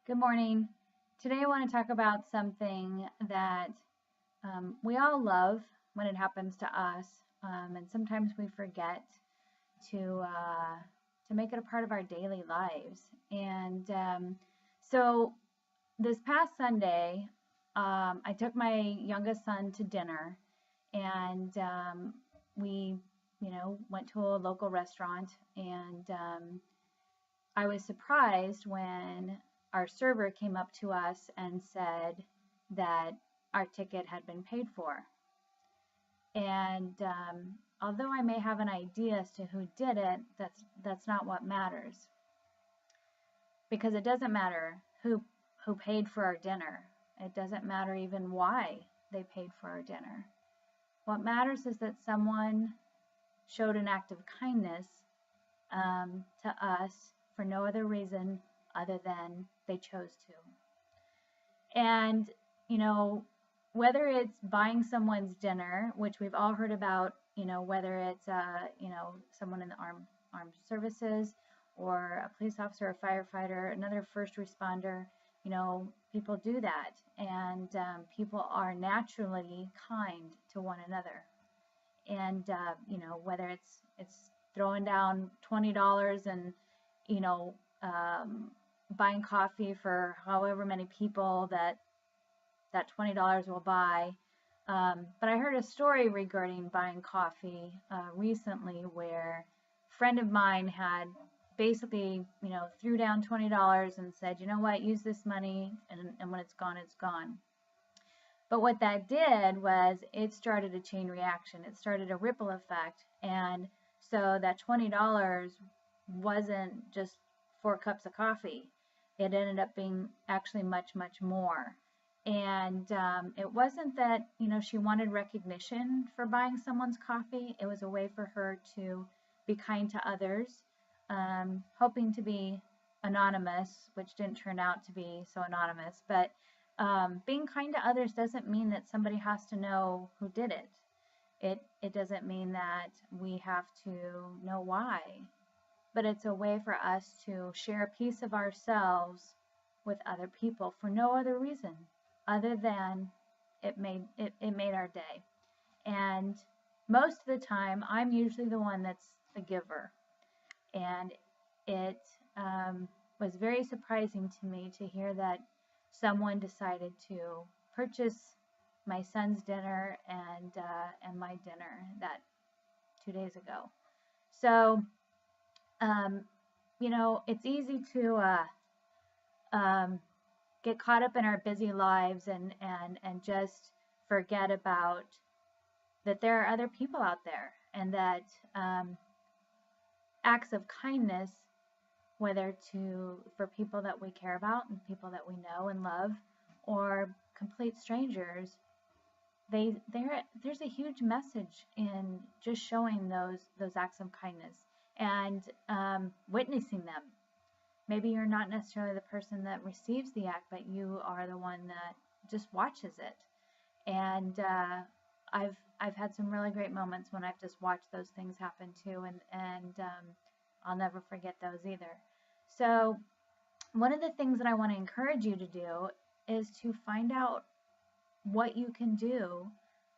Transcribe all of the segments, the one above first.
Good morning. Today I want to talk about something that we all love when it happens to us, and sometimes we forget to uh, to make it a part of our daily lives. And so this past Sunday, I took my youngest son to dinner, and we, went to a local restaurant, and I was surprised when our server came up to us and said that our ticket had been paid for. And although I may have an idea as to who did it, that's not what matters, because it doesn't matter who paid for our dinner. It doesn't matter even why they paid for our dinner. What matters is that someone showed an act of kindness to us for no other reason other than they chose to. And, you know, whether it's buying someone's dinner, which we've all heard about, whether it's, someone in the armed services or a police officer, a firefighter, another first responder, people do that. And people are naturally kind to one another. And, whether it's throwing down $20 and, you know, um, buying coffee for however many people that $20 will buy. But I heard a story regarding buying coffee recently where a friend of mine had basically, threw down $20 and said, you know what, use this money, and when it's gone, it's gone. But what that did was it started a chain reaction. It started a ripple effect. And so that $20 wasn't just 4 cups of coffee. It ended up being actually much, much more. And it wasn't that, she wanted recognition for buying someone's coffee. It was a way for her to be kind to others, hoping to be anonymous, which didn't turn out to be so anonymous. But being kind to others doesn't mean that somebody has to know who did it. It doesn't mean that we have to know why, but it's a way for us to share a piece of ourselves with other people for no other reason other than it made our day. And most of the time, I'm usually the one that's the giver, and it was very surprising to me to hear that someone decided to purchase my son's dinner and my dinner that 2 days ago. So, it's easy to get caught up in our busy lives and just forget about that there are other people out there, and that acts of kindness, whether for people that we care about and people that we know and love, or complete strangers, there's a huge message in just showing those acts of kindness and witnessing them. Maybe you're not necessarily the person that receives the act, but you are the one that just watches it. And I've had some really great moments when I've just watched those things happen too, and I'll never forget those either. So one of the things that I want to encourage you to do is to find out what you can do,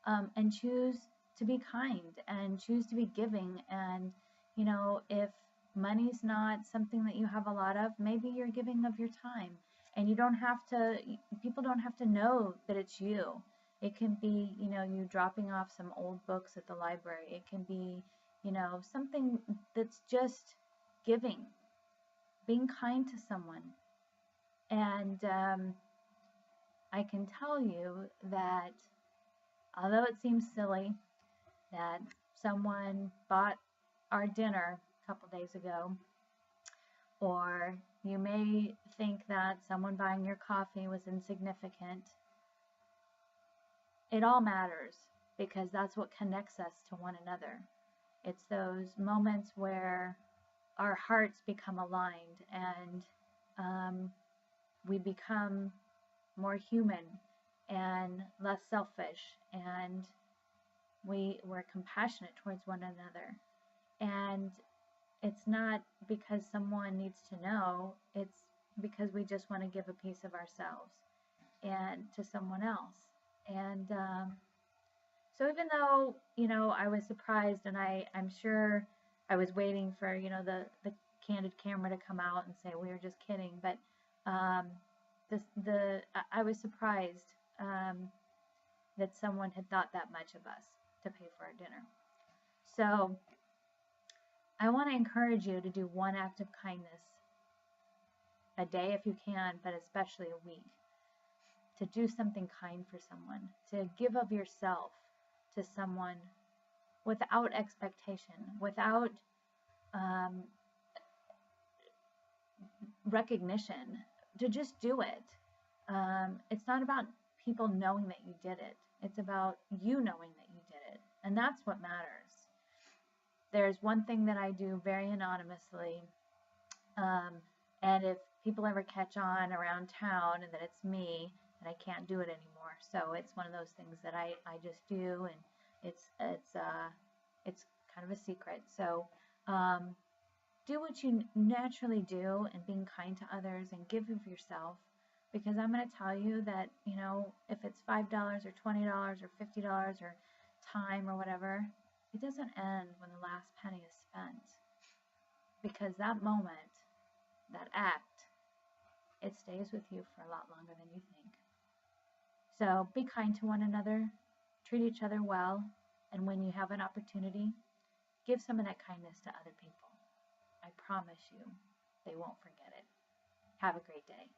and choose to be kind and choose to be giving. And, if money's not something that you have a lot of, maybe you're giving of your time. And people don't have to know that it's you. It can be, you dropping off some old books at the library. It can be, something that's just giving, being kind to someone. And I can tell you that although it seems silly that someone bought our dinner a couple days ago, or you may think that someone buying your coffee was insignificant, it all matters, because that's what connects us to one another. It's those moments where our hearts become aligned, and we become more human and less selfish, and we're compassionate towards one another. And it's not because someone needs to know, it's because we just want to give a piece of ourselves and to someone else. And so even though, I was surprised, and I'm sure I was waiting for, the candid camera to come out and say we were just kidding, but um, I was surprised that someone had thought that much of us to pay for our dinner. So I want to encourage you to do one act of kindness a day if you can, but especially a week. To do something kind for someone, to give of yourself to someone without expectation, without recognition, to just do it. It's not about people knowing that you did it. It's about you knowing that you did it. And that's what matters. There's one thing that I do very anonymously. And if people ever catch on around town and that it's me, and I can't do it anymore. So it's one of those things that I just do, and it's kind of a secret. So do what you naturally do, and being kind to others and give of yourself, because I'm going to tell you that, if it's $5 or $20 or $50 or time or whatever, it doesn't end when the last penny is spent, because that moment, that act, it stays with you for a lot longer than you think. So be kind to one another, treat each other well, and when you have an opportunity, give some of that kindness to other people. I promise you, they won't forget it. Have a great day.